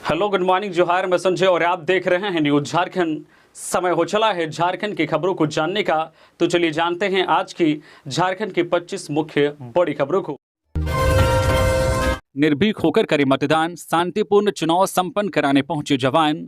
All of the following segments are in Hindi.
हेलो, गुड मॉर्निंग, जोहार। मैं संजय और आप देख रहे हैं न्यूज झारखंड। समय हो चला है झारखंड की खबरों को जानने का, तो चलिए जानते हैं आज की झारखंड की 25 मुख्य बड़ी खबरों को। निर्भीक होकर करे मतदान, शांतिपूर्ण चुनाव संपन्न कराने पहुंचे जवान।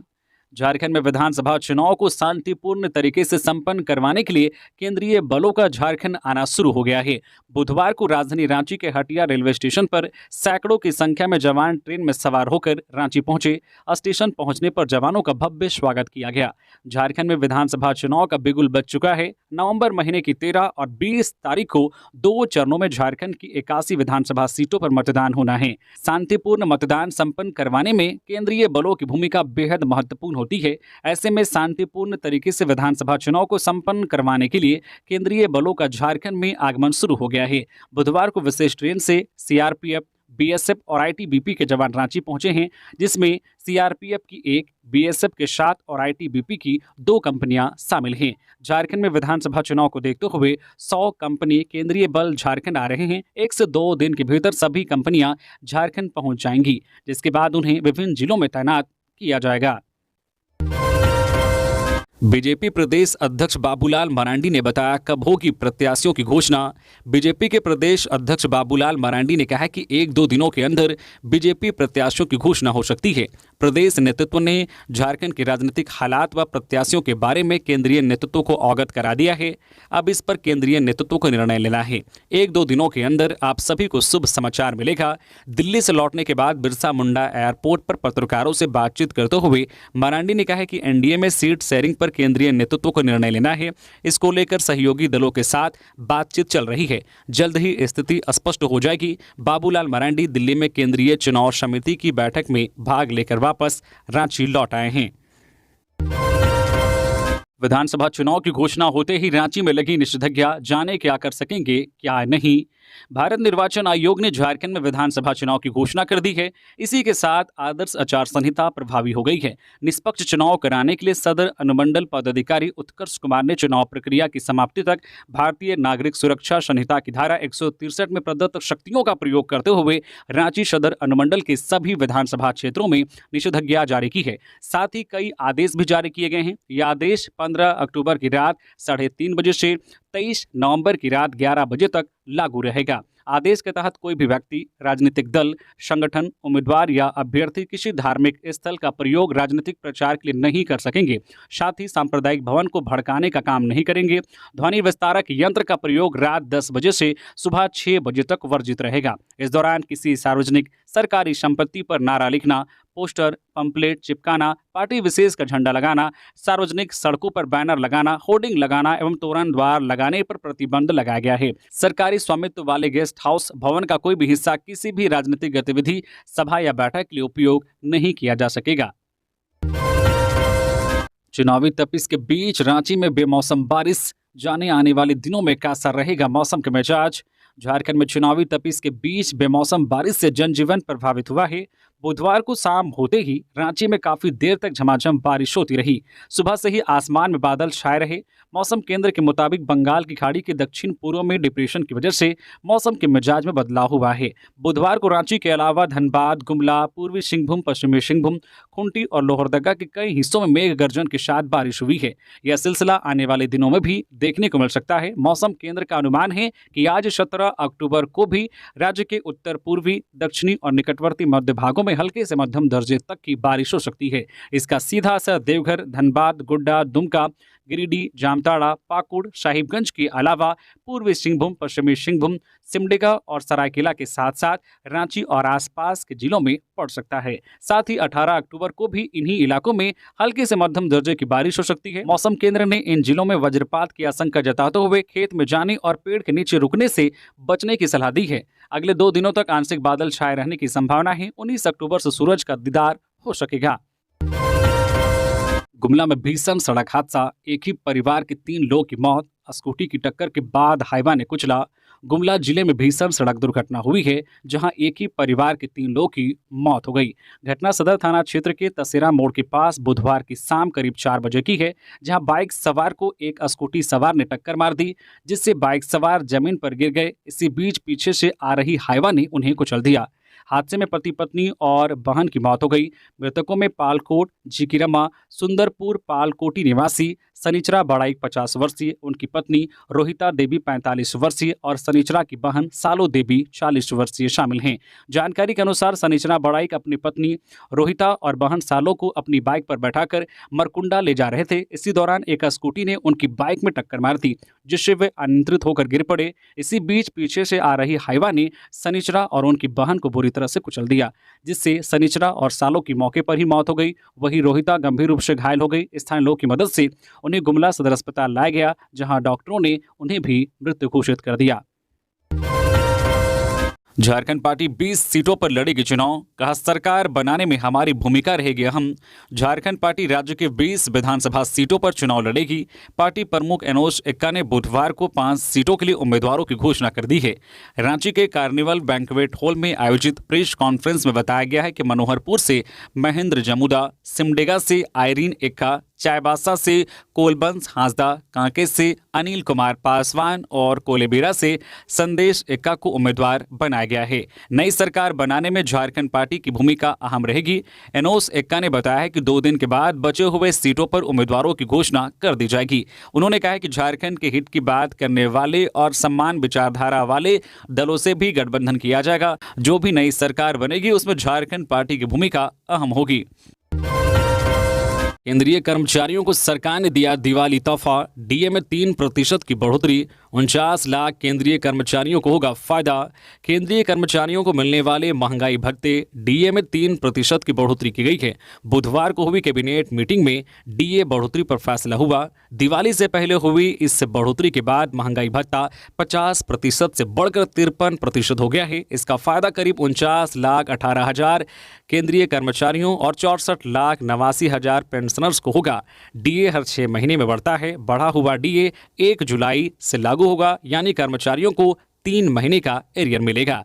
झारखंड में विधानसभा चुनाव को शांतिपूर्ण तरीके से संपन्न करवाने के लिए केंद्रीय बलों का झारखंड आना शुरू हो गया है। बुधवार को राजधानी रांची के हटिया रेलवे स्टेशन पर सैकड़ों की संख्या में जवान ट्रेन में सवार होकर रांची पहुंचे। स्टेशन पहुंचने पर जवानों का भव्य स्वागत किया गया। झारखंड में विधानसभा चुनाव का बिगुल बज चुका है। नवंबर महीने की 13 और 20 तारीख को 2 चरणों में झारखंड की 81 विधानसभा सीटों पर मतदान होना है। शांतिपूर्ण मतदान संपन्न करवाने में केंद्रीय बलों की भूमिका बेहद महत्वपूर्ण होती है। ऐसे में शांतिपूर्ण तरीके से विधानसभा चुनाव को संपन्न करवाने के लिए केंद्रीय बलों का झारखंड में आगमन शुरू हो गया है। बुधवार को विशेष ट्रेन से सीआरपीएफ, बीएसएफ और आईटीबीपी के जवान रांची पहुंचे हैं, जिसमें सीआरपीएफ की 1, बीएसएफ के 7 और आईटीबीपी की 2 कंपनियां शामिल हैं। झारखंड में विधानसभा चुनाव को देखते हुए 100 कंपनी केंद्रीय बल झारखंड आ रहे हैं। 1 से 2 दिन के भीतर सभी कंपनियां झारखंड पहुंच जाएंगी, जिसके बाद उन्हें विभिन्न जिलों में तैनात किया जाएगा। बीजेपी प्रदेश अध्यक्ष बाबूलाल मरांडी ने बताया कब होगी प्रत्याशियों की घोषणा। बीजेपी के प्रदेश अध्यक्ष बाबूलाल मरांडी ने कहा कि 1-2 दिनों के अंदर बीजेपी प्रत्याशियों की घोषणा हो सकती है। प्रदेश नेतृत्व ने झारखंड के राजनीतिक हालात व प्रत्याशियों के बारे में केंद्रीय नेतृत्व को अवगत करा दिया है। अब इस पर केंद्रीय नेतृत्व को निर्णय लेना है। 1-2 दिनों के अंदर आप सभी को शुभ समाचार मिलेगा। दिल्ली से लौटने के बाद बिरसा मुंडा एयरपोर्ट पर पत्रकारों से बातचीत करते हुए मरांडी ने कहा कि एनडीए में सीट शेयरिंग पर केंद्रीय नेतृत्व को निर्णय लेना है। इसको लेकर सहयोगी दलों के साथ बातचीत चल रही है। जल्द ही स्थिति स्पष्ट हो जाएगी। बाबूलाल मरांडी दिल्ली में केंद्रीय चुनाव समिति की बैठक में भाग लेकर वापस रांची लौट आए हैं। विधानसभा चुनाव की घोषणा होते ही रांची में लगी निषेधाज्ञा, जाने क्या कर सकेंगे क्या नहीं। भारत निर्वाचन आयोग ने झारखंड में विधानसभा चुनाव की घोषणा कर दी है। इसी के साथ आदर्श आचार संहिता प्रभावी हो गई है। निष्पक्ष चुनाव कराने के लिए सदर अनुमंडल पदाधिकारी उत्कर्ष कुमार ने चुनाव प्रक्रिया की समाप्ति तक भारतीय नागरिक सुरक्षा संहिता की धारा 163 में प्रदत्त शक्तियों का प्रयोग करते हुए रांची सदर अनुमंडल के सभी विधानसभा क्षेत्रों में निषेधाज्ञा जारी की है। साथ ही कई आदेश भी जारी किए गए हैं। यह आदेश 15 अक्टूबर की रात 3:30 बजे से 23 नवंबर की रात 11 बजे तक लागू रहेगा। आदेश के तहत कोई भी व्यक्ति, राजनीतिक दल, संगठन, उम्मीदवार या अभ्यर्थी किसी धार्मिक स्थल का प्रयोग राजनीतिक प्रचार के लिए नहीं कर सकेंगे। साथ ही सांप्रदायिक भवन को भड़काने का काम नहीं करेंगे। ध्वनि विस्तारक यंत्र का प्रयोग रात 10 बजे से सुबह 6 बजे तक वर्जित रहेगा। इस दौरान किसी सार्वजनिक सरकारी संपत्ति पर नारा लिखना, पोस्टर, पंपलेट चिपकाना, पार्टी विशेष का झंडा लगाना, सार्वजनिक सड़कों पर बैनर लगाना, होर्डिंग लगाना एवं तोरण द्वार लगाने पर प्रतिबंध लगाया गया है। सरकारी स्वामित्व वाले गेस्ट हाउस भवन का कोई भी हिस्सा किसी भी राजनीतिक गतिविधि, सभा या बैठक के लिए उपयोग नहीं किया जा सकेगा। चुनावी तपिश के बीच रांची में बेमौसम बारिश, जाने आने वाले दिनों में कैसा रहेगा मौसम का मिजाज। झारखंड में चुनावी तपिश के बीच बेमौसम बारिश से जनजीवन प्रभावित हुआ है। बुधवार को शाम होते ही रांची में काफी देर तक झमाझम बारिश होती रही। सुबह से ही आसमान में बादल छाए रहे। मौसम केंद्र के मुताबिक बंगाल की खाड़ी के दक्षिण पूर्व में डिप्रेशन की वजह से मौसम के मिजाज में बदलाव हुआ है। बुधवार को रांची के अलावा धनबाद, गुमला, पूर्वी सिंहभूम, पश्चिमी सिंहभूम, खूंटी और लोहरदगा के कई हिस्सों में मेघ गर्जन के साथ बारिश हुई है। यह सिलसिला आने वाले दिनों में भी देखने को मिल सकता है। मौसम केंद्र का अनुमान है कि आज 17 अक्टूबर को भी राज्य के उत्तर पूर्वी, दक्षिणी और निकटवर्ती मध्य भागों में हल्के से मध्यम दर्जे तक की बारिश हो सकती है। इसका सीधा असर देवघर, धनबाद, गोड्डा, दुमका, गिरिडीह, जामताड़ा, पाकुड़, साहिबगंज के अलावा पूर्वी सिंहभूम, पश्चिमी सिंहभूम, सिमडेगा और सरायकेला के साथ साथ रांची और आसपास के जिलों में पड़ सकता है। साथ ही 18 अक्टूबर को भी इन्हीं इलाकों में हल्के से मध्यम दर्जे की बारिश हो सकती है। मौसम केंद्र ने इन जिलों में वज्रपात की आशंका जताते हुए खेत में जाने और पेड़ के नीचे रुकने से बचने की सलाह दी है। अगले 2 दिनों तक आंशिक बादल छाए रहने की संभावना है। 19 अक्टूबर से सूरज का दीदार हो सकेगा। गुमला में भीषण सड़क हादसा, एक ही परिवार के 3 लोगों की मौत, स्कूटी की टक्कर के बाद हाईवा ने कुचला। गुमला जिले में भीषण सड़क दुर्घटना हुई है, जहां एक ही परिवार के 3 लोगों की मौत हो गई। घटना सदर थाना क्षेत्र के तसेरा मोड़ के पास बुधवार की शाम करीब 4 बजे की है, जहां बाइक सवार को एक स्कूटी सवार ने टक्कर मार दी, जिससे बाइक सवार जमीन पर गिर गए। इसी बीच पीछे से आ रही हाईवा ने उन्हें कुचल दिया। हादसे में पति पत्नी और बहन की मौत हो गई। मृतकों में पालकोट झिकिरमा सुंदरपुर पालकोटी निवासी सनीचरा बड़ाई 50 वर्षीय, उनकी पत्नी रोहिता देवी 45 वर्षीय और सनीचरा की बहन सालो देवी 40 वर्षीय शामिल हैं। जानकारी के अनुसार सनीचरा बड़ाई अपनी पत्नी रोहिता और बहन सालो को अपनी बाइक पर बैठाकर मरकुंडा ले जा रहे थे। इसी दौरान एक स्कूटी ने उनकी बाइक में टक्कर मार दी, जिससे वे अनियंत्रित होकर गिर पड़े। इसी बीच पीछे से आ रही हाईवा ने सनीचरा और उनकी बहन को बुरी तरह से कुचल दिया, जिससे सनीचरा और सालो की मौके पर ही मौत हो गई। वहीं रोहिता गंभीर रूप से घायल हो गई। स्थानीय लोगों की मदद से उन्हें गुमला सदर अस्पताल लाया गया, जहां डॉक्टरों ने उन्हें भी मृत घोषित कर दिया। झारखंड पार्टी 20 सीटों पर लड़ेगी चुनाव, कहा सरकार बनाने में हमारी भूमिका रहेगी अहम। झारखंड पार्टी राज्य के 20 विधानसभा सीटों पर चुनाव लड़ेगी। पार्टी प्रमुख एनोस एक्का ने बुधवार को 5 सीटों के लिए उम्मीदवारों की घोषणा कर दी है। रांची के कार्निवल बैंक्वेट हॉल में आयोजित प्रेस कॉन्फ्रेंस में बताया गया है कि मनोहरपुर से महेंद्र जमुदा, सिमडेगा से आयरीन एक्का, चाईबासा से कोलबंस हांसदा, कांके से अनिल कुमार पासवान और कोलेबिरा से संदेश एक्का को उम्मीदवार बनाया गया है। नई सरकार बनाने में झारखंड पार्टी की भूमिका अहम रहेगी। एनोस एक्का ने बताया है कि 2 दिन के बाद बचे हुए सीटों पर उम्मीदवारों की घोषणा कर दी जाएगी। उन्होंने कहा है कि झारखंड के हित की बात करने वाले और समान विचारधारा वाले दलों से भी गठबंधन किया जाएगा। जो भी नई सरकार बनेगी उसमें झारखंड पार्टी की भूमिका अहम होगी। केंद्रीय कर्मचारियों को सरकार ने दिया दिवाली तोहफा, डीए में 3% की बढ़ोतरी, 49 लाख केंद्रीय कर्मचारियों को होगा फायदा। केंद्रीय कर्मचारियों को मिलने वाले महंगाई भत्ते डीए में 3% की बढ़ोतरी की गई है। बुधवार को हुई कैबिनेट मीटिंग में डीए बढ़ोतरी पर फैसला हुआ। दिवाली से पहले हुई इस बढ़ोतरी के बाद महंगाई भत्ता 50% से बढ़कर 53% हो गया है। इसका फायदा करीब 49 लाख 18 हजार केंद्रीय कर्मचारियों और 64 लाख 89 हजार पेंशनर्स को होगा। डीए हर 6 महीने में बढ़ता है। बढ़ा हुआ डीए 1 जुलाई से लागू होगा, यानी कर्मचारियों को 3 महीने का एरियर मिलेगा।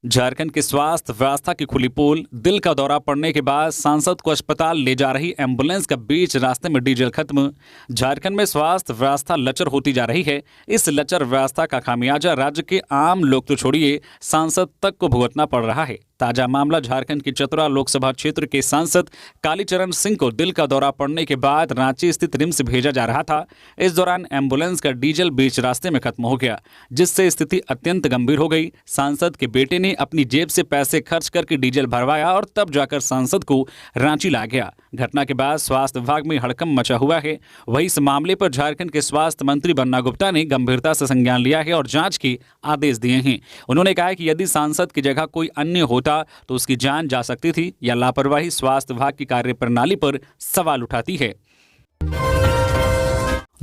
झारखंड की स्वास्थ्य व्यवस्था की खुली पोल, दिल का दौरा पड़ने के बाद सांसद को अस्पताल ले जा रही एम्बुलेंस का बीच रास्ते में डीजल खत्म। झारखंड में स्वास्थ्य व्यवस्था लचर होती जा रही है। इस लचर व्यवस्था का खामियाजा राज्य के आम लोग तो छोड़िए, सांसद तक को भुगतना पड़ रहा है। ताजा मामला झारखंड के चतरा लोकसभा क्षेत्र के सांसद कालीचरण सिंह को दिल का दौरा पड़ने के बाद रांची स्थित रिम्स भेजा जा रहा था। इस दौरान एम्बुलेंस का डीजल बीच रास्ते में खत्म हो गया, जिससे स्थिति अत्यंत गंभीर हो गई। सांसद के बेटे ने अपनी जेब से पैसे खर्च करके डीजल भरवाया और तब जाकर सांसद को रांची लाया गया। घटना के बाद स्वास्थ्य विभाग में हड़कंप मचा हुआ है। वहीं इस मामले पर झारखंड के स्वास्थ्य मंत्री बन्ना गुप्ता ने गंभीरता से संज्ञान लिया है और जांच के आदेश दिए हैं। उन्होंने कहा कि यदि सांसद की जगह कोई अन्य होता तो उसकी जान जा सकती थी। या लापरवाही स्वास्थ्य विभाग की कार्यप्रणाली पर सवाल उठाती है।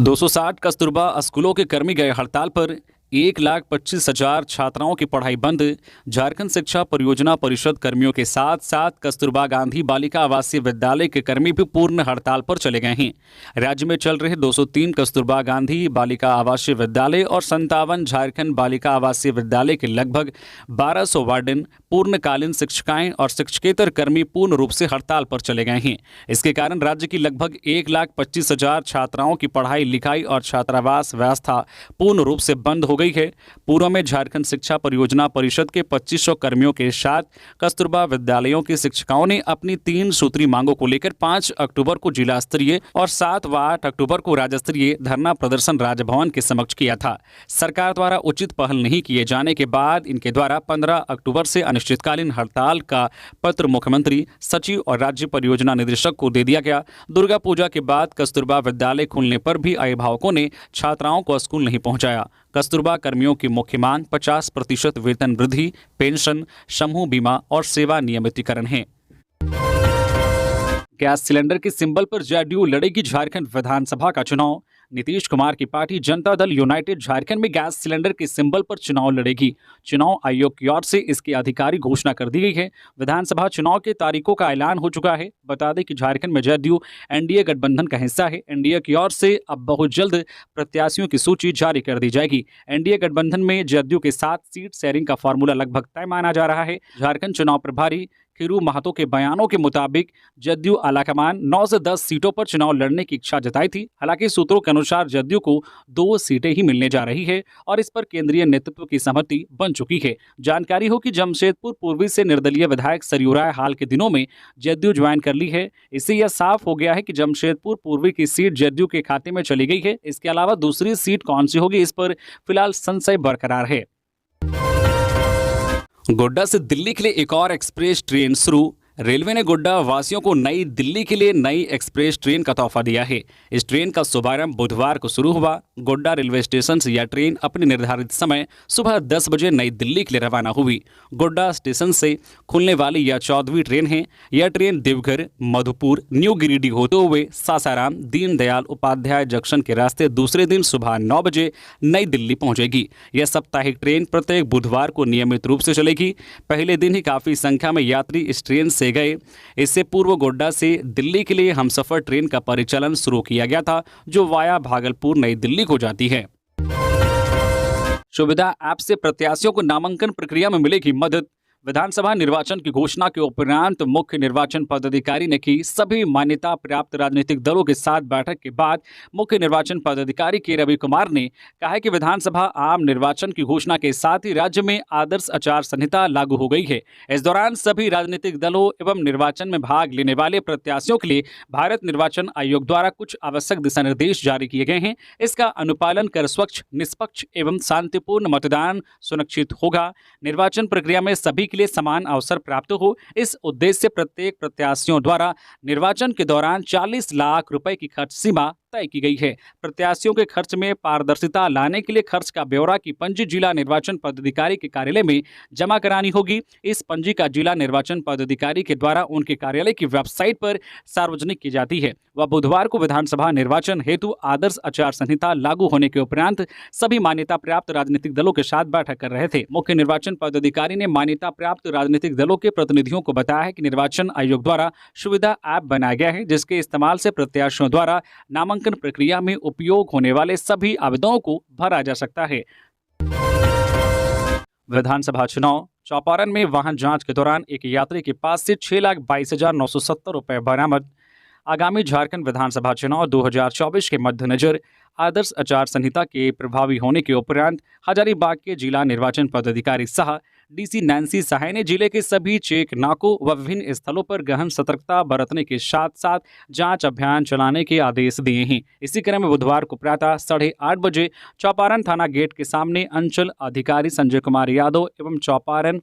260 कस्तूरबा स्कूलों के कर्मी गए हड़ताल पर, 1,25,000 छात्राओं की पढ़ाई बंद। झारखंड शिक्षा परियोजना परिषद कर्मियों के साथ साथ कस्तूरबा गांधी बालिका आवासीय विद्यालय के कर्मी भी पूर्ण हड़ताल पर चले गए हैं। राज्य में चल रहे 203 कस्तूरबा गांधी बालिका आवासीय विद्यालय और 57 झारखंड बालिका आवासीय विद्यालय के लगभग 1200 वार्डन, पूर्णकालीन शिक्षिकाएं और शिक्षकेतर कर्मी पूर्ण रूप से हड़ताल पर चले गए हैं। इसके कारण राज्य की लगभग 1,25,000 छात्राओं की पढ़ाई लिखाई और छात्रावास व्यवस्था पूर्ण रूप से बंद हो गई है। पूर्व में झारखंड शिक्षा परियोजना परिषद के 2500 कर्मियों के साथ कस्तूरबा विद्यालयों की शिक्षिकाओं ने अपनी 3 सूत्री मांगों को लेकर 5 अक्टूबर को जिला स्तरीय और 7 व 8 अक्टूबर को राज्य स्तरीय धरना प्रदर्शन राजभवन के समक्ष किया था। सरकार द्वारा उचित पहल नहीं किए जाने के बाद इनके द्वारा 15 अक्टूबर से अनिश्चितकालीन हड़ताल का पत्र मुख्यमंत्री, सचिव और राज्य परियोजना निदेशक को दे दिया गया। दुर्गा पूजा के बाद कस्तूरबा विद्यालय खुलने पर भी अभिभावकों ने छात्राओं को स्कूल नहीं पहुंचाया। कस्तूरबा कर्मियों की मुख्य मांग 50% वेतन वृद्धि, पेंशन, समूह बीमा और सेवा नियमितीकरण है। गैस सिलेंडर के सिंबल पर जदयू लड़ेगी झारखंड विधानसभा का चुनाव। नीतीश कुमार की पार्टी जनता दल यूनाइटेड झारखंड में गैस सिलेंडर के सिंबल पर चुनाव लड़ेगी। चुनाव आयोग की ओर से इसकी आधिकारिक घोषणा कर दी गई है। विधानसभा चुनाव के तारीखों का ऐलान हो चुका है। बता दें कि झारखंड में जदयू एनडीए गठबंधन का हिस्सा है। एनडीए की ओर से अब बहुत जल्द प्रत्याशियों की सूची जारी कर दी जाएगी। एनडीए गठबंधन में जदयू के साथ सीट शेयरिंग का फॉर्मूला लगभग तय माना जा रहा है। झारखंड चुनाव प्रभारी खीरू महतो के बयानों के मुताबिक जदयू आलाकमान 9 से 10 सीटों पर चुनाव लड़ने की इच्छा जताई थी। हालांकि सूत्रों के अनुसार जदयू को 2 सीटें ही मिलने जा रही है और इस पर केंद्रीय नेतृत्व की सहमति बन चुकी है। जानकारी हो कि जमशेदपुर पूर्वी से निर्दलीय विधायक सरयू राय हाल के दिनों में जदयू ज्वाइन कर ली है। इससे यह साफ हो गया है कि जमशेदपुर पूर्वी की सीट जदयू के खाते में चली गई है। इसके अलावा दूसरी सीट कौन सी होगी, इस पर फिलहाल संशय बरकरार है। गोड्डा से दिल्ली के लिए एक और एक्सप्रेस ट्रेन शुरू। रेलवे ने गोड्डा वासियों को नई दिल्ली के लिए नई एक्सप्रेस ट्रेन का तोहफा दिया है। इस ट्रेन का शुभारंभ बुधवार को शुरू हुआ। गोड्डा रेलवे स्टेशन से यह ट्रेन अपने निर्धारित समय सुबह 10 बजे नई दिल्ली के लिए रवाना हुई। गोड्डा स्टेशन से खुलने वाली यह 14वीं ट्रेन है। यह ट्रेन देवघर, मधुपुर, न्यू गिरिडीह होते हुए सासाराम दीनदयाल उपाध्याय जंक्शन के रास्ते दूसरे दिन सुबह 9 बजे नई दिल्ली पहुंचेगी। यह साप्ताहिक ट्रेन प्रत्येक बुधवार को नियमित रूप से चलेगी। पहले दिन ही काफ़ी संख्या में यात्री इस ट्रेन से गए। इससे पूर्व गोड्डा से दिल्ली के लिए हमसफर ट्रेन का परिचालन शुरू किया गया था, जो वाया भागलपुर नई दिल्ली को जाती है। सुविधा ऐप से प्रत्याशियों को नामांकन प्रक्रिया में मिलेगी मदद। विधानसभा निर्वाचन की घोषणा के उपरांत मुख्य निर्वाचन पदाधिकारी ने की सभी मान्यता प्राप्त राजनीतिक दलों के साथ बैठक के बाद मुख्य निर्वाचन पदाधिकारी के रवि कुमार ने कहा है कि विधानसभा आम निर्वाचन की घोषणा के साथ ही राज्य में आदर्श आचार संहिता लागू हो गई है। इस दौरान सभी राजनीतिक दलों एवं निर्वाचन में भाग लेने वाले प्रत्याशियों के लिए भारत निर्वाचन आयोग द्वारा कुछ आवश्यक दिशा निर्देश जारी किए गए हैं। इसका अनुपालन कर स्वच्छ, निष्पक्ष एवं शांतिपूर्ण मतदान सुनिश्चित होगा। निर्वाचन प्रक्रिया में सभी के लिए समान अवसर प्राप्त हो, इस उद्देश्य से प्रत्येक प्रत्याशियों द्वारा निर्वाचन के दौरान 40 लाख रुपए की खर्च सीमा तय की गई है। प्रत्याशियों के खर्च में पारदर्शिता लाने के लिए खर्च का ब्यौरा की पंजी जिला निर्वाचन पदाधिकारी के कार्यालय में जमा करानी होगी। इस पंजी का जिला निर्वाचन पदाधिकारी के द्वारा उनके कार्यालय की वेबसाइट पर सार्वजनिक की जाती है। वह बुधवार को विधानसभा निर्वाचन हेतु आदर्श आचार संहिता लागू होने के उपरांत सभी मान्यता प्राप्त राजनीतिक दलों के साथ बैठक कर रहे थे। मुख्य निर्वाचन पदाधिकारी ने मान्यता प्राप्त राजनीतिक दलों के प्रतिनिधियों को बताया है कि निर्वाचन आयोग द्वारा सुविधा ऐप बनाया गया है, जिसके इस्तेमाल से प्रत्याशियों द्वारा नामांकन प्रक्रिया में उपयोग होने वाले सभी आवेदनों को भरा जा सकता है। विधानसभा चुनाव। चौपारण में वाहन जांच के दौरान एक यात्री के पास से 6,22,970 रुपए बरामद। आगामी झारखंड विधानसभा चुनाव 2024 के मद्देनजर आदर्श आचार संहिता के प्रभावी होने के उपरांत हजारीबाग के जिला निर्वाचन पदाधिकारी सह डीसी नैन्सी सहाय ने जिले के सभी चेक नाकों व विभिन्न स्थलों पर गहन सतर्कता बरतने के साथ साथ जांच अभियान चलाने के आदेश दिए हैं। इसी क्रम में बुधवार को प्रातः 8:30 बजे चौपारण थाना गेट के सामने अंचल अधिकारी संजय कुमार यादव एवं चौपारण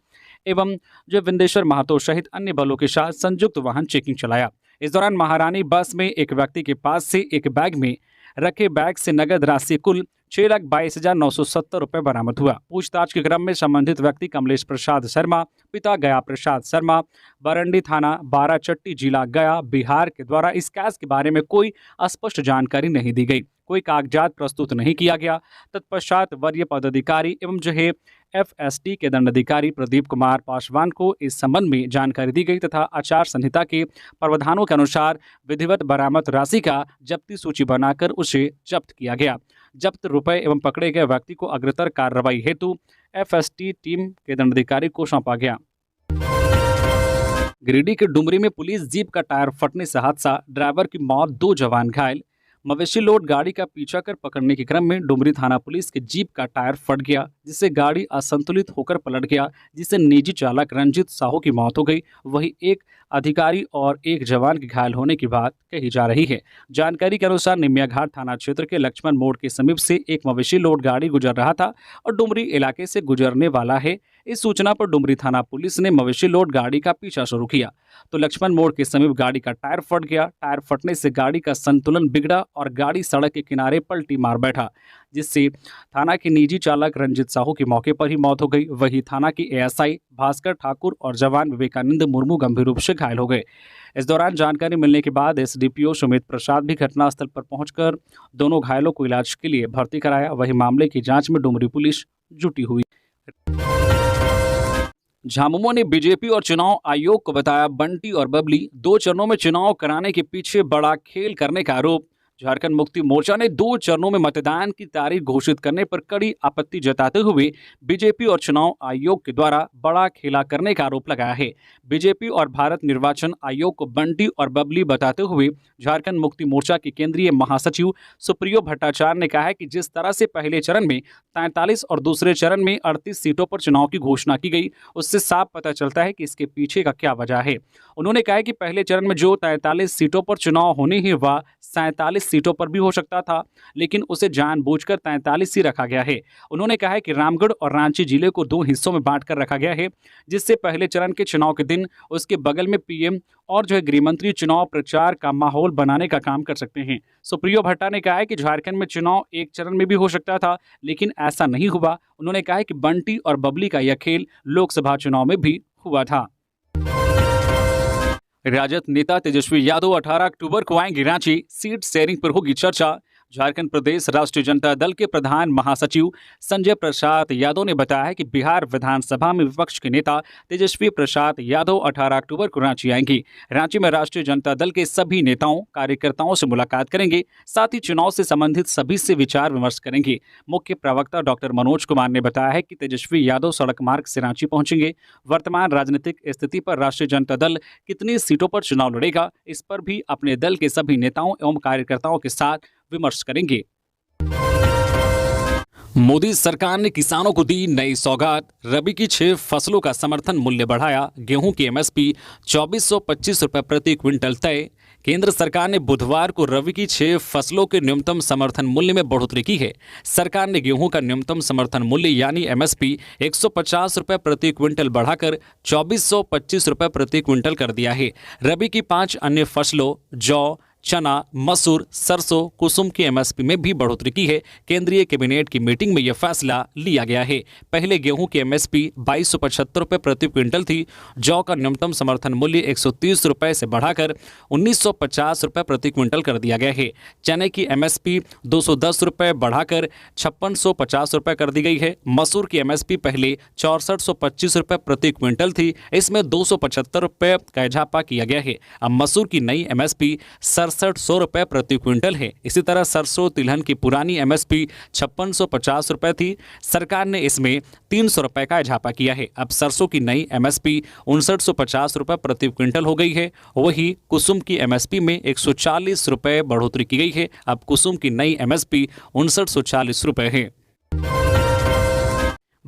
एवं जो विंदेश्वर महतो सहित अन्य बलों के साथ संयुक्त वाहन चेकिंग चलाया। इस दौरान महारानी बस में एक व्यक्ति के पास से एक बैग में रखे बैग से नगद राशि कुल 6,22,970 रुपए बरामद हुआ। पूछताछ के क्रम में संबंधित व्यक्ति कमलेश प्रसाद शर्मा, पिता गया प्रसाद शर्मा, बरंडी थाना बाराचट्टी जिला गया बिहार के द्वारा इस कैश के बारे में कोई स्पष्ट जानकारी नहीं दी गई, कोई कागजात प्रस्तुत नहीं किया गया। तत्पश्चात वरीय पदाधिकारी एवं जो है FST के दंडाधिकारी प्रदीप कुमार पासवान को इस संबंध में जानकारी दी गई तथा आचार संहिता के प्रावधानों के अनुसार विधिवत बरामद राशि का जब्ती सूची बनाकर उसे जब्त किया गया। जब्त रुपए एवं पकड़े गए व्यक्ति को अग्रतर कार्रवाई हेतु FST टीम के दंडाधिकारी को सौंपा गया। गिरिडीह के डुमरी में पुलिस जीप का टायर फटने से हादसा, ड्राइवर की मौत, 2 जवान घायल। मवेशी लोड गाड़ी का पीछा कर पकड़ने के क्रम में डुमरी थाना पुलिस के जीप का टायर फट गया, जिससे गाड़ी असंतुलित होकर पलट गया, जिससे निजी चालक रंजित साहू की मौत हो गई। वहीं एक अधिकारी और एक जवान के घायल होने की बात कही जा रही है। जानकारी के अनुसार निमिया घाट थाना क्षेत्र के लक्ष्मण मोड़ के समीप से एक मवेशी लोड गाड़ी गुजर रहा था और डुमरी इलाके से गुजरने वाला है। इस सूचना पर डुमरी थाना पुलिस ने मवेशी लोड गाड़ी का पीछा शुरू किया तो लक्ष्मण मोड़ के समीप गाड़ी का टायर फट गया। टायर फटने से गाड़ी का संतुलन बिगड़ा और गाड़ी सड़क के किनारे पलटी मार बैठा, जिससे थाना के निजी चालक रंजित साहू की मौके पर ही मौत हो गई। वहीं थाना की ASI भास्कर ठाकुर और जवान विवेकानंद मुर्मू गंभीर रूप से घायल हो गए। इस दौरान जानकारी मिलने के बाद SDPO सुमित प्रसाद भी घटनास्थल पर पहुंचकर दोनों घायलों को इलाज के लिए भर्ती कराया। वहीं मामले की जांच में डुमरी पुलिस जुटी हुई। झामुमो ने बीजेपी और चुनाव आयोग को बताया बंटी और बबली, 2 चरणों में चुनाव कराने के पीछे बड़ा खेल करने का आरोप। झारखंड मुक्ति मोर्चा ने 2 चरणों में मतदान की तारीख घोषित करने पर कड़ी आपत्ति जताते हुए बीजेपी और चुनाव आयोग के द्वारा बड़ा खेला करने का आरोप लगाया है। बीजेपी और भारत निर्वाचन आयोग को बंटी और बबली बताते हुए झारखंड मुक्ति मोर्चा के केंद्रीय महासचिव सुप्रियो भट्टाचार्य ने कहा है कि जिस तरह से पहले चरण में 43 और दूसरे चरण में 38 सीटों पर चुनाव की घोषणा की गई, उससे साफ पता चलता है कि इसके पीछे का क्या वजह है। उन्होंने कहा कि पहले चरण में जो 43 सीटों पर चुनाव होने ही वह 47 सीटों पर भी हो सकता था, लेकिन उसे जानबूझकर 43 ही रखा गया है। उन्होंने कहा है कि रामगढ़ और रांची जिले को 2 हिस्सों में बांटकर रखा गया है, जिससे पहले चरण के चुनाव के दिन उसके बगल में पीएम और गृह मंत्री चुनाव प्रचार का माहौल बनाने का काम कर सकते हैं। सुप्रियो भट्टा ने कहा है कि झारखंड में चुनाव एक चरण में भी हो सकता था, लेकिन ऐसा नहीं हुआ। उन्होंने कहा है कि बंटी और बबली का यह खेल लोकसभा चुनाव में भी हुआ था। राजद नेता तेजस्वी यादव 18 अक्टूबर को आएंगे रांची, सीट शेयरिंग पर होगी चर्चा। झारखंड प्रदेश राष्ट्रीय जनता दल के प्रधान महासचिव संजय प्रसाद यादव ने बताया है कि बिहार विधानसभा में विपक्ष के नेता तेजस्वी प्रसाद यादव 18 अक्टूबर को रांची आएंगे। रांची में राष्ट्रीय जनता दल के सभी नेताओं कार्यकर्ताओं से मुलाकात करेंगे, साथ ही चुनाव से संबंधित सभी से विचार विमर्श करेंगे। मुख्य प्रवक्ता डॉक्टर मनोज कुमार ने बताया है कि तेजस्वी यादव सड़क मार्ग से रांची पहुंचेंगे। वर्तमान राजनीतिक स्थिति पर राष्ट्रीय जनता दल कितनी सीटों पर चुनाव लड़ेगा, इस पर भी अपने दल के सभी नेताओं एवं कार्यकर्ताओं के साथ विमर्श करेंगे। मोदी सरकार ने किसानों को दी नई सौगात, रबी की 6 फसलों का समर्थन मूल्य बढ़ाया, गेहूं की एमएसपी 2425 रुपए प्रति क्विंटल तय। केंद्र सरकार ने बुधवार को रबी की 6 फसलों के न्यूनतम समर्थन मूल्य में बढ़ोतरी की है। सरकार ने गेहूं का न्यूनतम समर्थन मूल्य यानी एमएसपी 150 रुपए प्रति क्विंटल बढ़ाकर 2425 रुपए प्रति क्विंटल कर दिया है। रबी की 5 अन्य फसलों जौ, चना, मसूर, सरसों, कुसुम की एमएसपी में भी बढ़ोतरी की है। केंद्रीय कैबिनेट की मीटिंग में यह फैसला लिया गया है। पहले गेहूं की एमएसपी 2275 रुपए प्रति क्विंटल थी। जौ का न्यूनतम समर्थन मूल्य 130 रुपए से बढ़ाकर 1950 रुपए प्रति क्विंटल कर दिया गया है। चने की एमएसपी 210 रुपए बढ़ाकर 5650 रुपए कर दी गई है। मसूर की एमएसपी पहले 6425 रुपए प्रति क्विंटल थी, इसमें 275 रुपए का इजाफा किया गया है। अब मसूर की नई एमएसपी 6700 रुपए प्रति क्विंटल है। इसी तरह सरसों तिलहन की पुरानी एमएसपी 5650 रुपए थी। सरकार ने इसमें 300 रुपए का इजाफा किया है। अब सरसों की नई एमएसपी 5950 रुपए प्रति क्विंटल हो गई है। वहीं कुसुम की एमएसपी में 140 रुपए बढ़ोतरी की गई है। अब कुसुम की नई एमएसपी 5940 रुपए है।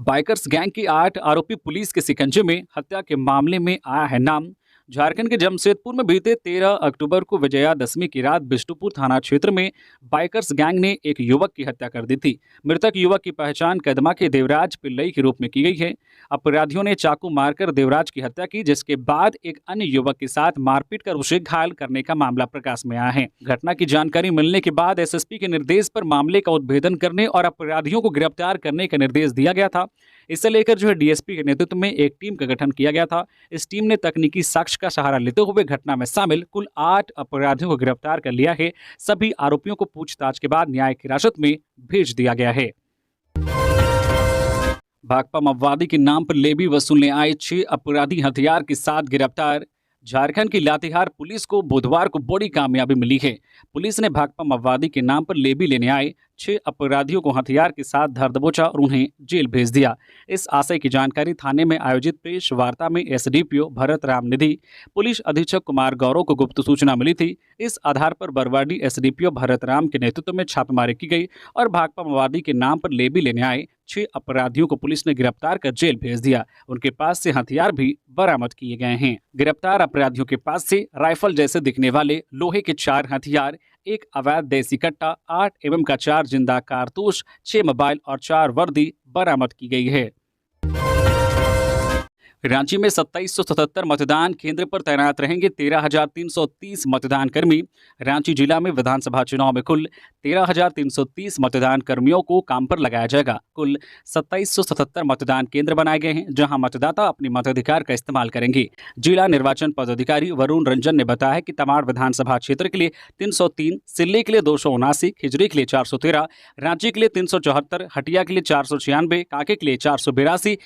बाइकर्स गैंग की 8 आरोपी पुलिस के शिकंजे में, हत्या के मामले में आया है नाम। झारखंड के जमशेदपुर में बीते 13 अक्टूबर को विजयादशमी की रात बिष्टुपुर थाना क्षेत्र में बाइकर्स गैंग ने एक युवक की हत्या कर दी थी। मृतक युवक की पहचान कदमा के देवराज पिल्लई के रूप में की गई है। अपराधियों ने चाकू मारकर देवराज की हत्या की, जिसके बाद एक अन्य युवक के साथ मारपीट कर उसे घायल करने का मामला प्रकाश में आया है। घटना की जानकारी मिलने के बाद एसएसपी के निर्देश पर मामले का उद्भेदन करने और अपराधियों को गिरफ्तार करने का निर्देश दिया गया था। इसे लेकर डीएसपी के नेतृत्व में एक टीम का गठन किया गया था। इस टीम ने तकनीकी साक्ष्य का सहारा लेते हुए घटना में शामिल कुल 8 अपराधियों को गिरफ्तार कर लिया है। सभी आरोपियों को पूछताछ के बाद न्यायिक हिरासत में भेज दिया गया है। भाकपा माओवादी के नाम पर लेवी वसूलने आए 6 अपराधी हथियार के साथ गिरफ्तार। झारखंड की लातेहार पुलिस को बुधवार को बड़ी कामयाबी मिली है। पुलिस ने भाकपा माओवादी के नाम पर लेवी लेने आए 6 अपराधियों को हथियार के साथ धर दबोचा और उन्हें जेल भेज दिया। इस आशय की जानकारी थाने में आयोजित प्रेस वार्ता में एसडीपीओ भरत राम निधि, पुलिस अधीक्षक कुमार गौरव को गुप्त सूचना मिली थी। इस आधार पर बरवाडी एसडीपीओ भरत राम के नेतृत्व में छापेमारी की गई और भाकपा माओवादी के नाम पर लेवी लेने आए 6 अपराधियों को पुलिस ने गिरफ्तार कर जेल भेज दिया। उनके पास से हथियार भी बरामद किए गए हैं। गिरफ्तार अपराधियों के पास से राइफल जैसे दिखने वाले लोहे के 4 हथियार, एक अवैध देसी कट्टा, 8 एवं का 4 जिंदा कारतूस, 6 मोबाइल और 4 वर्दी बरामद की गई है। रांची में 2777 मतदान केंद्र पर तैनात रहेंगे 13,330 मतदान कर्मी। रांची जिला में विधानसभा चुनाव में कुल 13,330 मतदान कर्मियों को काम पर लगाया जाएगा। कुल 2777 मतदान केंद्र बनाए गए हैं, जहां मतदाता अपने मताधिकार का इस्तेमाल करेंगे। जिला निर्वाचन पदाधिकारी वरुण रंजन ने बताया है कि तमाड़ विधानसभा क्षेत्र के लिए 303, सिल्ली के लिए 279, खिजरी के लिए 413, रांची के लिए 374, हटिया के लिए 496, कांके के लिए 482।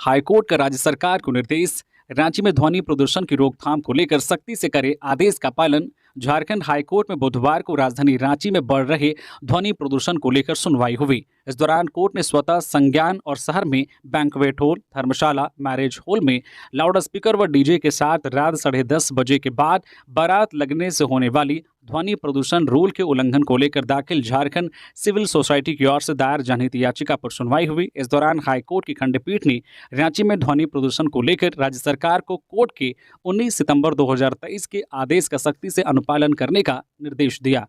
हाईकोर्ट का राज्य सरकार को निर्देश, रांची में ध्वनि प्रदूषण की रोकथाम को लेकर सख्ती से करे आदेश का पालन। झारखंड हाईकोर्ट में बुधवार को राजधानी रांची में बढ़ रहे ध्वनि प्रदूषण को लेकर सुनवाई हुई। इस दौरान कोर्ट ने स्वतः संज्ञान और शहर में बैंक्वेट हॉल, धर्मशाला, मैरिज हॉल में लाउड स्पीकर व डीजे के साथ रात 10:30 बजे के बाद बारात लगने से होने वाली ध्वनि प्रदूषण रूल के उल्लंघन को लेकर दाखिल झारखंड सिविल सोसाइटी की ओर से दायर जनहित याचिका पर सुनवाई हुई। इस दौरान हाईकोर्ट की खंडपीठ ने रांची में ध्वनि प्रदूषण को लेकर राज्य सरकार को कोर्ट के 19 सितंबर 2023 के आदेश का सख्ती से अनुपालन करने का निर्देश दिया।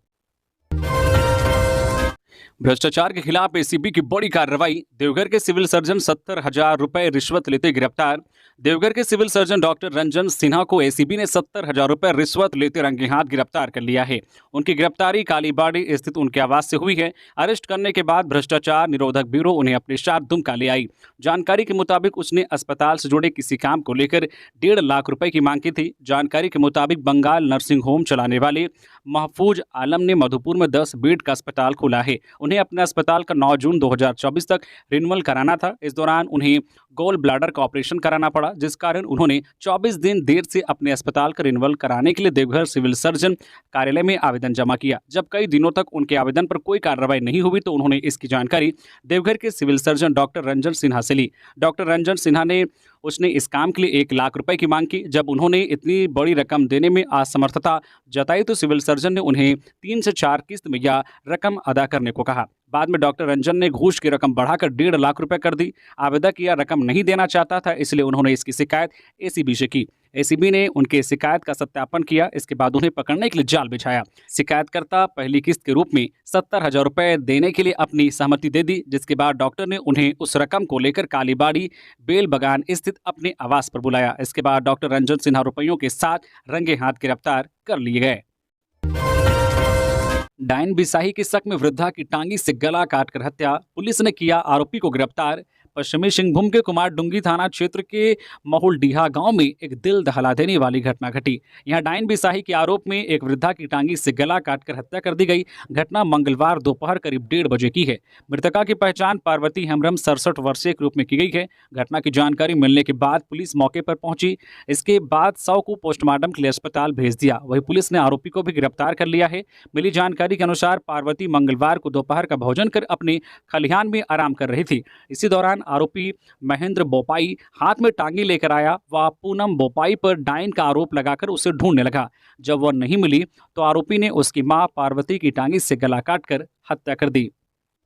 भ्रष्टाचार के खिलाफ एसीबी की बड़ी कार्रवाई। देवघर के सिविल सर्जन 70,000 रुपए रिश्वत लेते गिरफ्तार। देवघर के civil surgeon doctor Ranjan Sinha को एसीबी ने 70,000 रुपए रिश्वत लेते रंगे हाथ गिरफ्तार कर लिया है। उनकी गिरफ्तारी कालीबाड़ी स्थित उनके आवास से हुई है। अरेस्ट करने के बाद भ्रष्टाचार निरोधक ब्यूरो उन्हें अपने साथ दुमका ले आई। जानकारी के मुताबिक उसने अस्पताल से जुड़े किसी काम को लेकर 1.5 लाख रुपए की मांग की थी। जानकारी के मुताबिक बंगाल नर्सिंग होम चलाने वाले महफूज आलम ने मधुपुर में 10 बेड का अस्पताल खोला है। उन्हें अपने अस्पताल का 9 जून 2024 तक रिन्यूअल कराना था। इस दौरान उन्हें गोल ब्लैडर का ऑपरेशन कराना पड़ा, जिस कारण उन्होंने 24 दिन देर से अपने अस्पताल का रिन्यूअल कराने के लिए देवघर सिविल सर्जन कार्यालय में आवेदन जमा किया। जब कई दिनों तक उनके आवेदन पर कोई कार्रवाई नहीं हुई तो उन्होंने इसकी जानकारी देवघर के civil surgeon doctor Ranjan Sinha से ली। डॉक्टर रंजन सिन्हा ने उसने इस काम के लिए 1 लाख रुपए की मांग की। जब उन्होंने इतनी बड़ी रकम देने में असमर्थता जताई तो सिविल सर्जन ने उन्हें 3 से 4 किस्त में यह रकम अदा करने को कहा। बाद में डॉक्टर रंजन ने घूस की रकम बढ़ाकर 1.5 लाख रुपए कर दी। आवेदक यह रकम नहीं देना चाहता था, इसलिए उन्होंने इसकी शिकायत एसीबी से की। एसीबी ने उनके शिकायत का सत्यापन किया। इसके बाद उन्हें पकड़ने के लिए जाल बिछाया। शिकायतकर्ता पहली किस्त के रूप में 70,000 रुपए देने के लिए अपनी सहमति दे दी, जिसके बाद डॉक्टर ने उन्हें उस रकम को लेकर कालीबाड़ी बेल बगान स्थित अपने आवास पर बुलाया। इसके बाद डॉक्टर रंजन सिन्हा रुपयों के साथ रंगे हाथ गिरफ्तार कर लिए गए। डायन बिसाही के शक में वृद्धा की टांगी से गला काटकर हत्या, पुलिस ने किया आरोपी को गिरफ्तार। पश्चिमी सिंहभूम के कुमारडुंगी थाना क्षेत्र के महुलडीहा गांव में एक दिल दहला देने वाली घटना घटी। यहां डायन बिसाही के आरोप में एक वृद्धा की टांगी से गला काटकर हत्या कर दी गई। घटना मंगलवार दोपहर करीब 1:30 बजे की है। मृतका की पहचान पार्वती हेम्ब्रम 67 वर्षीय के रूप में की गई है। घटना की जानकारी मिलने के बाद पुलिस मौके पर पहुंची। इसके बाद शव को पोस्टमार्टम के लिए अस्पताल भेज दिया। वहीं पुलिस ने आरोपी को भी गिरफ्तार कर लिया है। मिली जानकारी के अनुसार पार्वती मंगलवार को दोपहर का भोजन कर अपने खलिहान में आराम कर रही थी। इसी दौरान आरोपी महेंद्र बोपाई हाथ में टांगी लेकर आया। वह पूनम बोपाई पर डायन का आरोप लगाकर उसे ढूंढने लगा। जब वह नहीं मिली तो आरोपी ने उसकी मां पार्वती की टांगी से गला काटकर हत्या कर दी।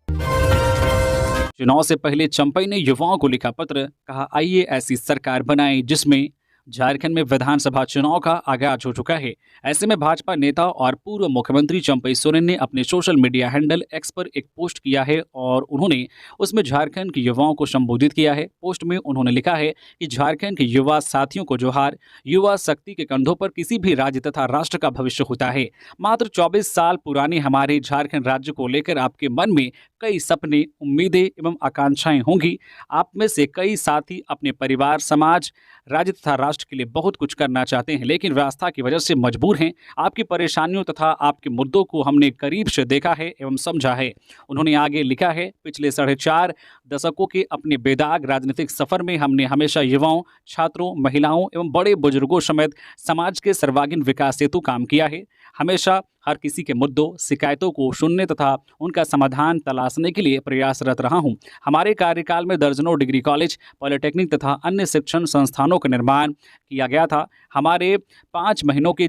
चुनाव से पहले चंपई ने युवाओं को लिखा पत्र, कहा आइए ऐसी सरकार बनाएं जिसमें झारखंड में विधानसभा चुनाव का आगाज हो चुका है। ऐसे में भाजपा नेता और पूर्व मुख्यमंत्री चंपई सोरेन ने अपने सोशल मीडिया हैंडल एक्स पर एक पोस्ट किया है और उन्होंने उसमें झारखंड के युवाओं को संबोधित किया है। पोस्ट में उन्होंने लिखा है कि झारखंड के युवा साथियों को जोहार। युवा शक्ति के कंधों पर किसी भी राज्य तथा राष्ट्र का भविष्य होता है। मात्र 24 साल पुराने हमारे झारखंड राज्य को लेकर आपके मन में कई सपने, उम्मीदें एवं आकांक्षाएं होंगी। आप में से कई साथी अपने परिवार, समाज, राज्य तथा राष्ट्र के लिए बहुत कुछ करना चाहते हैं, लेकिन व्यवस्था की वजह से मजबूर हैं। आपकी परेशानियों तथा आपके मुद्दों को हमने करीब से देखा है एवं समझा है। उन्होंने आगे लिखा है, पिछले 4.5 दशकों के अपने बेदाग राजनीतिक सफर में हमने हमेशा युवाओं, छात्रों, महिलाओं एवं बड़े बुजुर्गों समेत समाज के सर्वांगीण विकास हेतु काम किया है। हमेशा हर किसी के मुद्दों, शिकायतों को सुनने तथा उनका समाधान तलाशने के लिए प्रयासरत रहा हूं। हमारे कार्यकाल में दर्जनों डिग्री कॉलेज, पॉलिटेक्निक तथा अन्य शिक्षण संस्थानों का निर्माण किया गया था। हमारे 5 महीनों के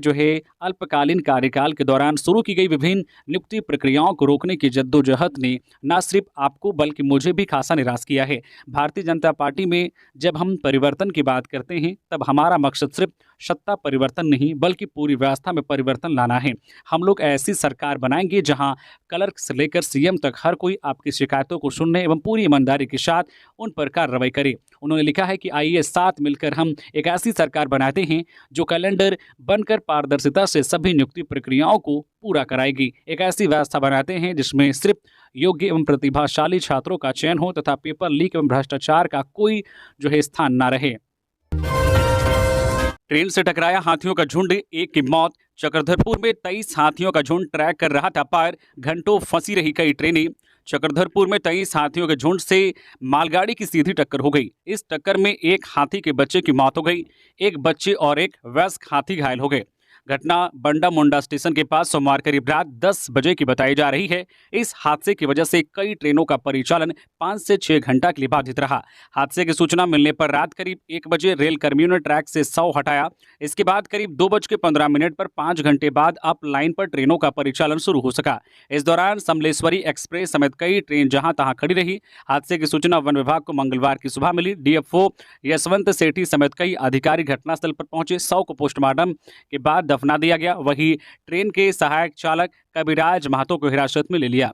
अल्पकालीन कार्यकाल के दौरान शुरू की गई विभिन्न नियुक्ति प्रक्रियाओं को रोकने की जद्दोजहद ने न सिर्फ आपको बल्कि मुझे भी खासा निराश किया है। भारतीय जनता पार्टी में जब हम परिवर्तन की बात करते हैं तब हमारा मकसद सिर्फ सत्ता परिवर्तन नहीं बल्कि पूरी व्यवस्था में परिवर्तन लाना है। हम लोग ऐसी सरकार बनाएंगे जहां क्लर्क से लेकर सीएम तक हर कोई आपकी शिकायतों को सुनने एवं पूरी ईमानदारी के साथ उन पर कार्रवाई करे। उन्होंने लिखा है कि आइए साथ मिलकर हम एक ऐसी सरकार बनाते हैं जो कैलेंडर बनकर पारदर्शिता से सभी नियुक्ति प्रक्रियाओं को पूरा कराएगी। एक ऐसी व्यवस्था बनाते हैं जिसमें सिर्फ योग्य एवं प्रतिभाशाली छात्रों का चयन हो तथा पेपर लीक एवं भ्रष्टाचार का कोई स्थान न रहे। ट्रेन से टकराया हाथियों का झुंड, एक की मौत। चक्रधरपुर में 23 हाथियों का झुंड ट्रैक कर रहा था पार, घंटों फंसी रही कई ट्रेनें। चक्रधरपुर में 23 हाथियों के झुंड से मालगाड़ी की सीधी टक्कर हो गई। इस टक्कर में एक हाथी के बच्चे की मौत हो गई, एक बच्चे और एक वयस्क हाथी घायल हो गए। घटना बंडा मुंडा स्टेशन के पास सोमवार करीब रात 10 बजे की बताई जा रही है। इस हादसे की वजह से कई ट्रेनों का परिचालन 5 से 6 घंटा के लिए बाधित रहा। हादसे की सूचना मिलने पर रात करीब 1 बजे रेल कर्मियों ने ट्रैक से शव हटाया। इसके बाद करीब 2:15 पर 5 घंटे बाद अप लाइन पर ट्रेनों का परिचालन शुरू हो सका। इस दौरान समलेश्वरी एक्सप्रेस समेत कई ट्रेन जहां तहां खड़ी रही। हादसे की सूचना वन विभाग को मंगलवार की सुबह मिली। डीएफओ यशवंत सेठी समेत कई अधिकारी घटनास्थल पर पहुंचे। शव को पोस्टमार्टम के बाद दफना दिया गया। वहीं ट्रेन के सहायक चालक कविराज महतो को हिरासत में ले लिया।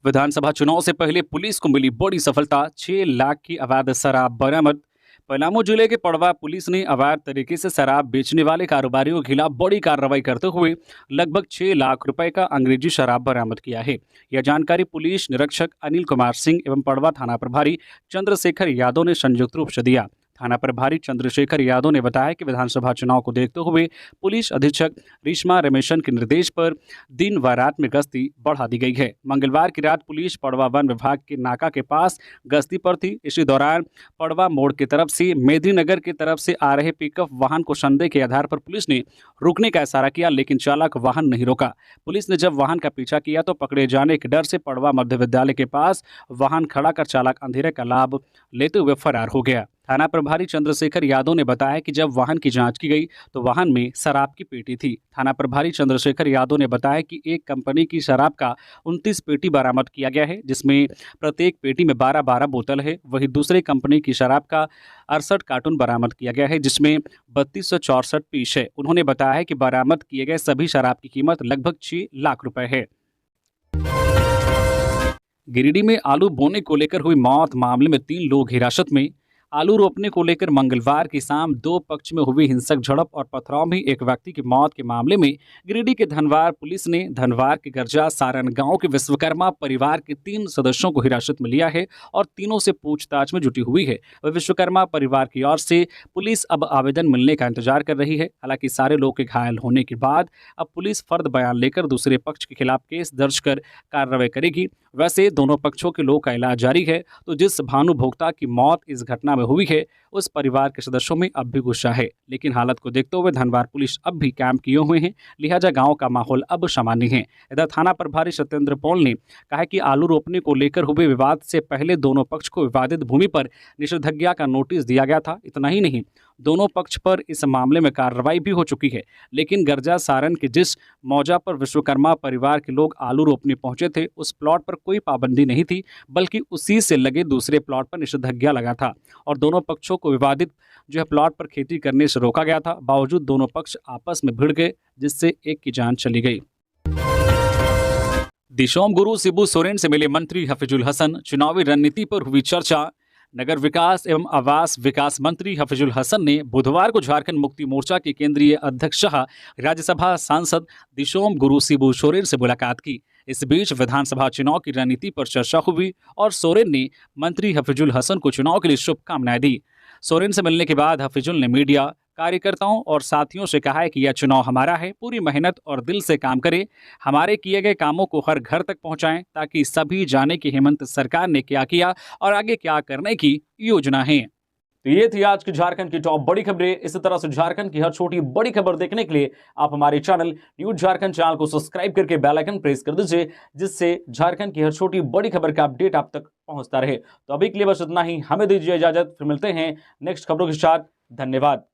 विधानसभा चुनाव से पहले पुलिस को मिली बड़ी सफलता, 6 लाख की अवैध शराब बरामद। पलामू जिले के पड़वा पुलिस ने अवैध तरीके से शराब बेचने वाले कारोबारियों के खिलाफ बड़ी कार्रवाई करते हुए लगभग 6 लाख रुपए का अंग्रेजी शराब बरामद किया है। यह जानकारी पुलिस निरीक्षक अनिल कुमार सिंह एवं पड़वा थाना प्रभारी चंद्रशेखर यादव ने संयुक्त रूप से दिया। थाना प्रभारी चंद्रशेखर यादव ने बताया कि विधानसभा चुनाव को देखते हुए पुलिस अधीक्षक रिश्मा रमेशन के निर्देश पर दिन व रात में गश्ती बढ़ा दी गई है। मंगलवार की रात पुलिस पड़वा वन विभाग के नाका के पास गश्ती पर थी। इसी दौरान पड़वा मोड़ की तरफ से मेदिनीनगर की तरफ से आ रहे पिकअप वाहन को संदेह के आधार पर पुलिस ने रुकने का इशारा किया, लेकिन चालक वाहन नहीं रोका। पुलिस ने जब वाहन का पीछा किया तो पकड़े जाने के डर से पड़वा मध्य विद्यालय के पास वाहन खड़ा कर चालक अंधेरे का लाभ लेते हुए फरार हो गया। थाना प्रभारी चंद्रशेखर यादव ने बताया कि जब वाहन की जांच की गई तो वाहन में शराब की पेटी थी। थाना प्रभारी चंद्रशेखर यादव ने बताया कि एक कंपनी की शराब का 29 पेटी बरामद किया गया है, जिसमें प्रत्येक पेटी में 12-12 बोतल है। वहीं दूसरे कंपनी की शराब का 68 कार्टून बरामद किया गया है, जिसमें 3264 पीस है। उन्होंने बताया कि बरामद किए गए सभी शराब की कीमत लगभग 6 लाख रुपए है। गिरिडीह में आलू बोने को लेकर हुई मौत मामले में 3 लोग हिरासत में। आलू रोपने को लेकर मंगलवार की शाम 2 पक्ष में हुई हिंसक झड़प और पथराव में एक व्यक्ति की मौत के मामले में गिरिडीह के धनवार पुलिस ने धनवार के गर्जा सारण गांव के विश्वकर्मा परिवार के 3 सदस्यों को हिरासत में लिया है और तीनों से पूछताछ में जुटी हुई है। वह विश्वकर्मा परिवार की ओर से पुलिस अब आवेदन मिलने का इंतजार कर रही है। हालांकि सारे लोग के घायल होने के बाद अब पुलिस फर्द बयान लेकर दूसरे पक्ष के खिलाफ केस दर्ज कर कार्रवाई करेगी। वैसे दोनों पक्षों के लोग का इलाज जारी है, तो जिस भानुभोक्ता की मौत इस घटना में हुई है उस परिवार के सदस्यों में अब भी गुस्सा है, लेकिन हालत को देखते हुए धनवार पुलिस अब भी कैंप किए हुए हैं, लिहाजा गांव का माहौल अब सामान्य है। इधर थाना प्रभारी सत्येंद्र पॉल ने कहा कि आलू रोपने को लेकर हुए विवाद से पहले दोनों पक्ष को विवादित भूमि पर निषेधाज्ञा का नोटिस दिया गया था। इतना ही नहीं, दोनों पक्ष पर इस मामले में कार्रवाई भी हो चुकी है, लेकिन गर्जा सारण के जिस मौजा पर विश्वकर्मा परिवार के लोग आलू रोपने पहुंचे थे उस प्लॉट पर कोई पाबंदी नहीं थी, बल्कि उसी से लगे दूसरे प्लॉट पर निषेधाज्ञा लगा था और दोनों पक्षों को विवादित जो है प्लॉट पर खेती करने से रोका गया था। बावजूद दोनों पक्ष आपस में भिड़ गए, जिससे एक की जान चली गई। दिशोम गुरु शिबू सोरेन से मिले मंत्री हफीजुल हसन, चुनावी रणनीति पर हुई चर्चा। नगर विकास एवं आवास विकास मंत्री हफीजुल हसन ने बुधवार को झारखंड मुक्ति मोर्चा के केंद्रीय अध्यक्ष सह राज्यसभा सांसद दिशोम गुरु शिबू सोरेन से मुलाकात की। इस बीच विधानसभा चुनाव की रणनीति पर चर्चा हुई और सोरेन ने मंत्री हफीजुल हसन को चुनाव के लिए शुभकामनाएं दी। सोरेन से मिलने के बाद हफीजुल ने मीडिया, कार्यकर्ताओं और साथियों से कहा है कि यह चुनाव हमारा है, पूरी मेहनत और दिल से काम करें, हमारे किए गए कामों को हर घर तक पहुंचाएं ताकि सभी जाने कि हेमंत सरकार ने क्या किया और आगे क्या करने की योजना है। तो ये थी आज की झारखंड की टॉप बड़ी खबरें। इसी तरह से झारखंड की हर छोटी बड़ी खबर देखने के लिए आप हमारे चैनल न्यूज झारखंड चैनल को सब्सक्राइब करके बेल आइकन प्रेस कर दीजिए, जिससे झारखंड की हर छोटी बड़ी खबर का अपडेट आप तक पहुंचता रहे। तो अभी के लिए बस इतना ही, हमें दीजिए इजाजत, फिर मिलते हैं नेक्स्ट खबरों के साथ। धन्यवाद।